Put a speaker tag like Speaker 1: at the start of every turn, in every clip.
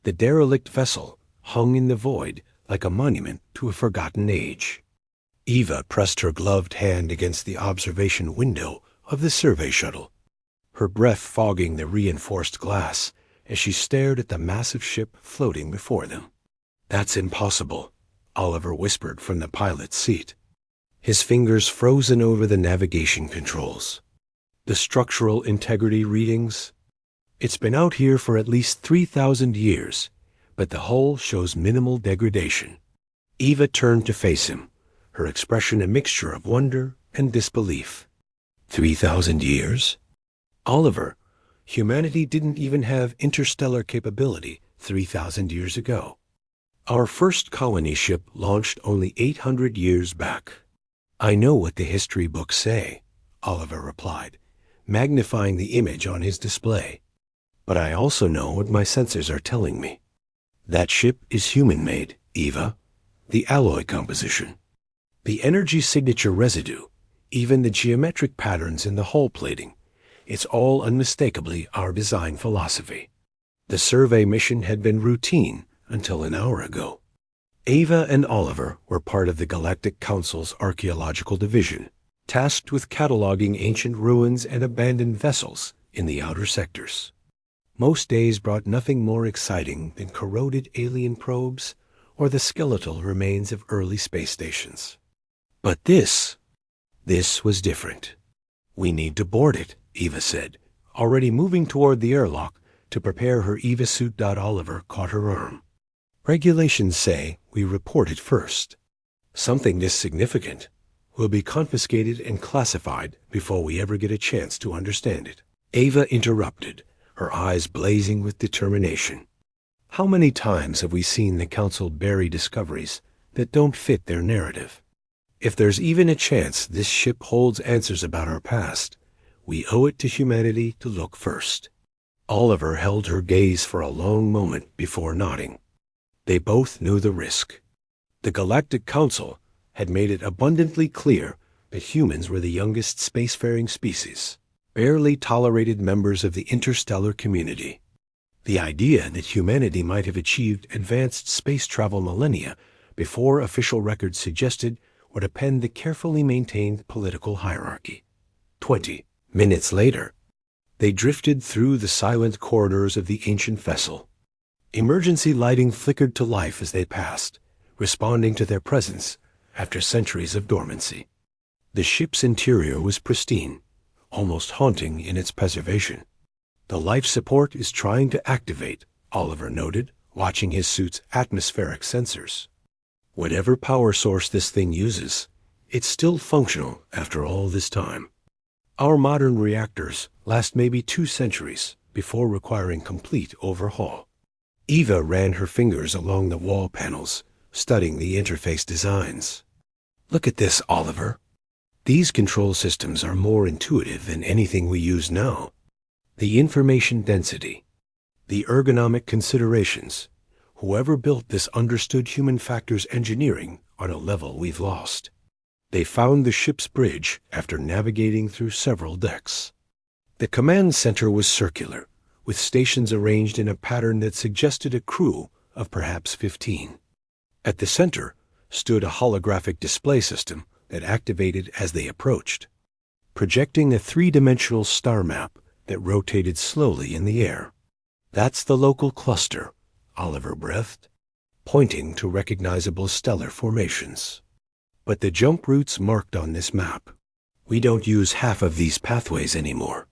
Speaker 1: The derelict vessel hung in the void like a monument to a forgotten age. Eva pressed her gloved hand against the observation window of the survey shuttle, her breath fogging the reinforced glass as she stared at the massive ship floating before them. "That's impossible," Oliver whispered from the pilot's seat, his fingers frozen over the navigation controls. "The structural integrity readings? It's been out here for at least 3,000 years, but the hull shows minimal degradation." Eva turned to face him, her expression a mixture of wonder and disbelief. 3,000 years? Oliver, humanity didn't even have interstellar capability 3,000 years ago. Our first colony ship launched only 800 years back. "I know what the history books say," Oliver replied, magnifying the image on his display. "But I also know what my sensors are telling me. That ship is human-made, Eva. The alloy composition, the energy signature residue, even the geometric patterns in the hull plating. It's all unmistakably our design philosophy. The survey mission had been routine until an hour ago." Eva and Oliver were part of the Galactic Council's archaeological division, tasked with cataloging ancient ruins and abandoned vessels in the outer sectors. Most days brought nothing more exciting than corroded alien probes or the skeletal remains of early space stations. But this was different. "We need to board it," Eva said, already moving toward the airlock to prepare her Eva suit. Oliver caught her arm. "Regulations say we report it first. Something this significant will be confiscated and classified before we ever get a chance to understand it." Eva interrupted, her eyes blazing with determination. "How many times have we seen the Council bury discoveries that don't fit their narrative? If there's even a chance this ship holds answers about our past, we owe it to humanity to look first." Oliver held her gaze for a long moment before nodding. They both knew the risk. The Galactic Council had made it abundantly clear that humans were the youngest spacefaring species, barely tolerated members of the interstellar community. The idea that humanity might have achieved advanced space travel millennia before official records suggested would append the carefully maintained political hierarchy. 20 minutes later, they drifted through the silent corridors of the ancient vessel. Emergency lighting flickered to life as they passed, responding to their presence after centuries of dormancy. The ship's interior was pristine, almost haunting in its preservation. "The life support is trying to activate," Oliver noted, watching his suit's atmospheric sensors. "Whatever power source this thing uses, it's still functional after all this time. Our modern reactors last maybe 2 centuries before requiring complete overhaul." Eva ran her fingers along the wall panels, studying the interface designs. "Look at this, Oliver. These control systems are more intuitive than anything we use now. The information density, the ergonomic considerations. Whoever built this understood human factors engineering on a level we've lost. They found the ship's bridge after navigating through several decks. The command center was circular, with stations arranged in a pattern that suggested a crew of perhaps 15. At the center stood a holographic display system that activated as they approached, projecting a 3-dimensional star map that rotated slowly in the air. "That's the local cluster," Oliver breathed, pointing to recognizable stellar formations. "But the jump routes marked on this map. We don't use half of these pathways anymore.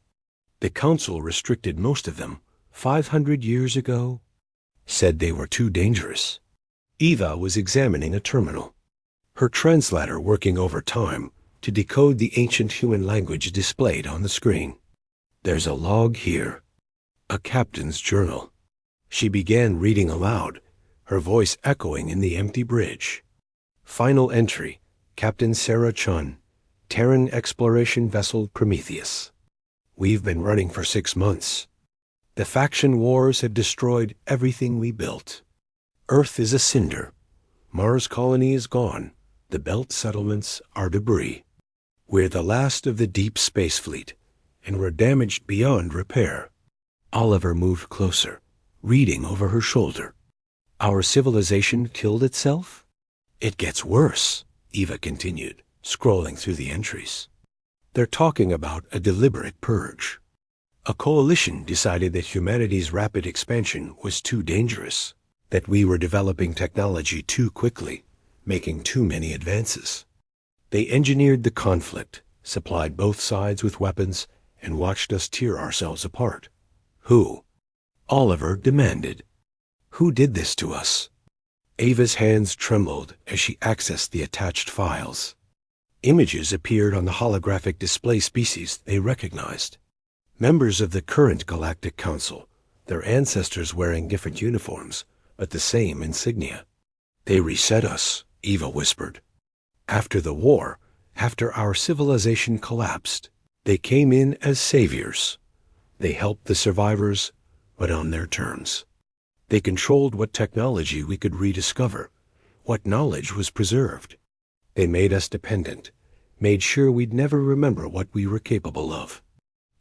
Speaker 1: The Council restricted most of them 500 years ago, said they were too dangerous." Eva was examining a terminal, her translator working overtime to decode the ancient human language displayed on the screen. "There's a log here, a captain's journal." She began reading aloud, her voice echoing in the empty bridge. "Final entry, Captain Sarah Chun, Terran exploration vessel Prometheus. We've been running for 6 months. The faction wars have destroyed everything we built. Earth is a cinder. Mars colony is gone. The belt settlements are debris. We're the last of the deep space fleet, and we're damaged beyond repair." Oliver moved closer, reading over her shoulder. Our civilization killed itself? It gets worse, Eva continued, scrolling through the entries. They're talking about a deliberate purge. A coalition decided that humanity's rapid expansion was too dangerous, that we were developing technology too quickly, making too many advances. They engineered the conflict, supplied both sides with weapons, and watched us tear ourselves apart. Who? Oliver demanded. Who did this to us? Ava's hands trembled as she accessed the attached files. Images appeared on the holographic display species they recognized. Members of the current Galactic Council, their ancestors wearing different uniforms, but the same insignia. They reset us, Eva whispered. After the war, after our civilization collapsed, they came in as saviors. They helped the survivors, but on their terms. They controlled what technology we could rediscover, what knowledge was preserved. They made us dependent, made sure we'd never remember what we were capable of.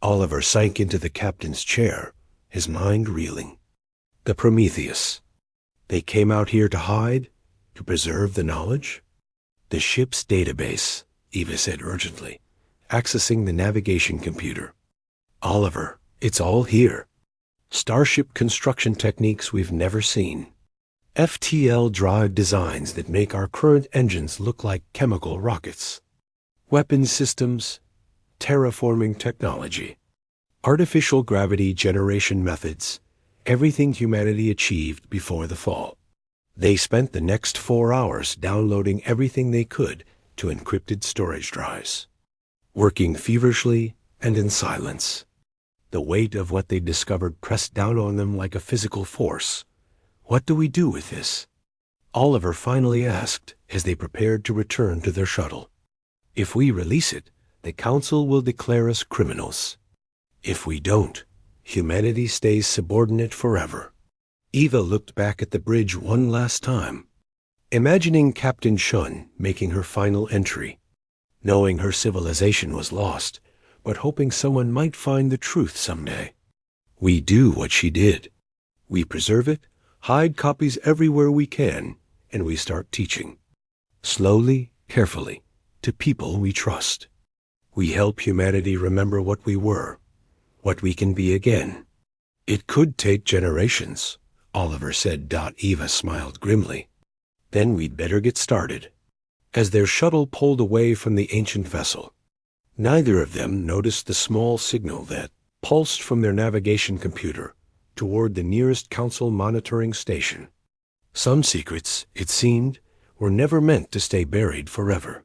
Speaker 1: Oliver sank into the captain's chair, his mind reeling. The Prometheus. They came out here to hide, to preserve the knowledge? The ship's database, Eva said urgently, accessing the navigation computer. Oliver, it's all here. Starship construction techniques we've never seen. FTL drive designs that make our current engines look like chemical rockets. Weapons systems, terraforming technology, artificial gravity generation methods, everything humanity achieved before the fall. They spent the next 4 hours downloading everything they could to encrypted storage drives, working feverishly and in silence. The weight of what they discovered pressed down on them like a physical force. What do we do with this? Oliver finally asked as they prepared to return to their shuttle. If we release it, the Council will declare us criminals. If we don't, humanity stays subordinate forever. Eva looked back at the bridge one last time, imagining Captain Shun making her final entry, knowing her civilization was lost, but hoping someone might find the truth someday. We do what she did. We preserve it, hide copies everywhere we can, and we start teaching. Slowly, carefully, to people we trust. We help humanity remember what we were, what we can be again. It could take generations, Oliver said. Eva smiled grimly. Then we'd better get started. As their shuttle pulled away from the ancient vessel, neither of them noticed the small signal that pulsed from their navigation computer toward the nearest Council monitoring station. Some secrets, it seemed, were never meant to stay buried forever.